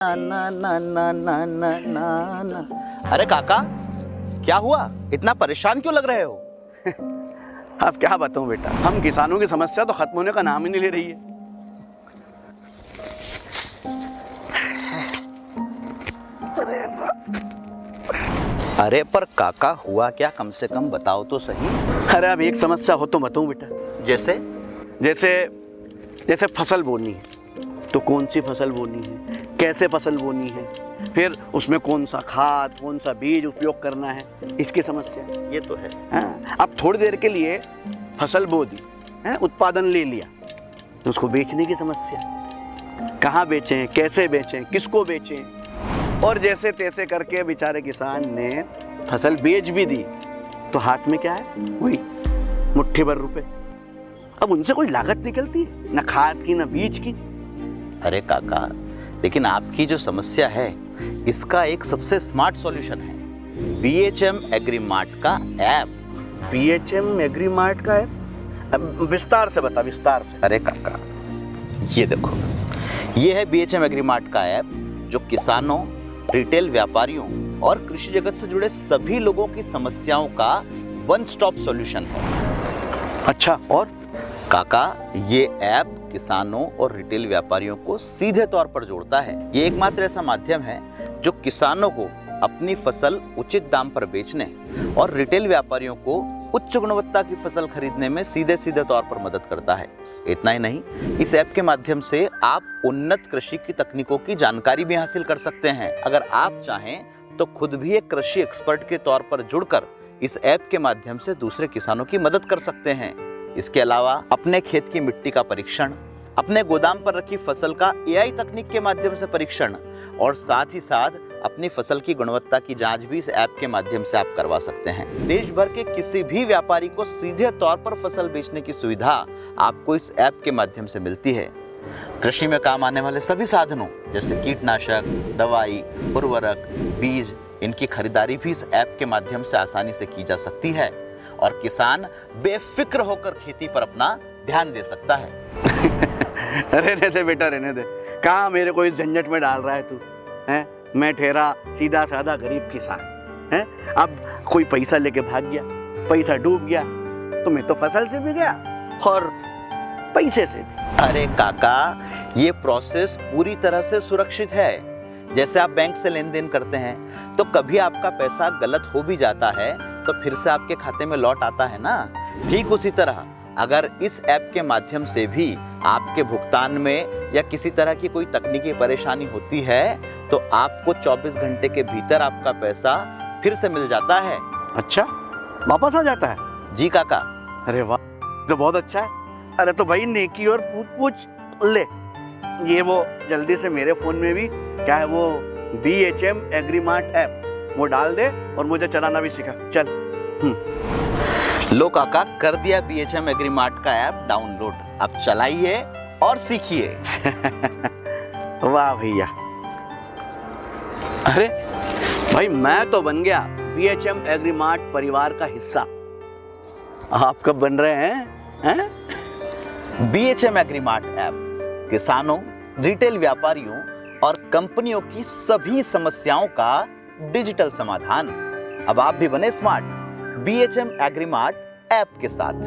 ना ना ना ना ना ना ना ना। अरे काका, क्या हुआ? इतना परेशान क्यों लग रहे हो? अब क्या बताऊं बेटा, हम किसानों की समस्या तो खत्म होने का नाम ही नहीं ले रही है। अरे पर काका, हुआ क्या? कम से कम बताओ तो सही। अरे अब एक समस्या हो तो बताऊं बेटा। जैसे? जैसे जैसे फसल बोनी है तो कौन सी फसल बोनी है, कैसे फसल बोनी है, फिर उसमें कौन सा खाद, कौन सा बीज उपयोग करना है, इसकी समस्या। ये तो है। हाँ, अब थोड़ी देर के लिए फसल बो दी है, उत्पादन ले लिया, तो उसको बेचने की समस्या। कहाँ बेचें, कैसे बेचें, किसको बेचें, और जैसे तैसे करके बेचारे किसान ने फसल बेच भी दी तो हाथ में क्या है, वही मुट्ठी भर रुपए। अब उनसे कोई लागत निकलती है, ना खाद की ना बीज की। अरे काका, लेकिन आपकी जो समस्या है इसका एक सबसे स्मार्ट सॉल्यूशन है, बीएचएम एग्रीमार्ट का ऐप। बीएचएम एग्रीमार्ट का ऐप? विस्तार से बता, विस्तार से। अरे काका, ये देखो, ये है बीएचएम एग्रीमार्ट का ऐप जो किसानों, रिटेल व्यापारियों और कृषि जगत से जुड़े सभी लोगों की समस्याओं का वन स्टॉप सॉल्यूशन है। अच्छा, और काका, ये ऐप किसानों और रिटेल व्यापारियों को सीधे तौर पर जोड़ता है। ये एकमात्र ऐसा माध्यम है जो किसानों को अपनी फसल उचित दाम पर बेचने और रिटेल व्यापारियों को उच्च गुणवत्ता की फसल खरीदने में सीधे सीधे तौर पर मदद करता है। इतना ही नहीं, इस ऐप के माध्यम से आप उन्नत कृषि की तकनीकों की जानकारी भी हासिल कर सकते हैं। अगर आप चाहें तो खुद भी एक कृषि एक्सपर्ट के तौर पर जुड़कर इस ऐप के माध्यम से दूसरे किसानों की मदद कर सकते हैं। इसके अलावा अपने खेत की मिट्टी का परीक्षण, अपने गोदाम पर रखी फसल का एआई तकनीक के माध्यम से परीक्षण और साथ ही साथ अपनी फसल की गुणवत्ता की जांच भी इस ऐप के माध्यम से आप करवा सकते हैं। देश भर के किसी भी व्यापारी को सीधे तौर पर फसल बेचने की सुविधा आपको इस ऐप के माध्यम से मिलती है। कृषि में काम आने वाले सभी साधनों जैसे कीटनाशक, दवाई, उर्वरक, बीज, इनकी खरीदारी भी इस ऐप के माध्यम से आसानी से की जा सकती है और किसान बेफिक्र होकर खेती पर अपना ध्यान दे सकता है। रहने दे बेटा, रहने दे। कहाँ मेरे को इस झंझट में डाल रहा है तू? हैं? मैं ठहरा सीधा साधा गरीब किसान हैं? अब कोई पैसा लेके भाग गया, पैसा डूब गया तो मैं तो फसल से भी गया और पैसे से भी। अरे काका, ये प्रोसेस पूरी तरह से सुरक्षित है। जैसे आप बैंक से लेन देन करते हैं तो कभी आपका पैसा गलत हो भी जाता है तो फिर से आपके खाते में लौट आता है ना। ठीक उसी तरह अगर इस ऐप के माध्यम से भी आपके भुगतान में या किसी तरह की कोई तकनीकी परेशानी होती है तो आपको 24 घंटे के भीतर आपका पैसा फिर से मिल जाता है। अच्छा, वापस आ जाता है? जी काका। अरे वाह, तो बहुत अच्छा है। अरे तो भाई नेकी और पूछ पूछ ले, ये वो जल्दी से मेरे फोन में भी क्या है वो बीएचएम एग्रीमार्ट ऐप वो डाल दे और मुझे चलाना भी सिखा। चल। लो काका, कर दिया बीएचएम एग्रीमार्ट का ऐप डाउनलोड। अब चलाइए और सीखिए। वाह भैया। अरे भाई, मैं तो बन गया बीएचएम एग्रीमार्ट परिवार का हिस्सा। आप कब बन रहे हैं? बीएचएम एग्रीमार्ट ऐप किसानों, रिटेल व्यापारियों और कंपनियों की सभी समस्याओं का डिजिटल समाधान। अब आप भी बने स्मार्ट बीएचएम एग्रीमार्ट ऐप के साथ।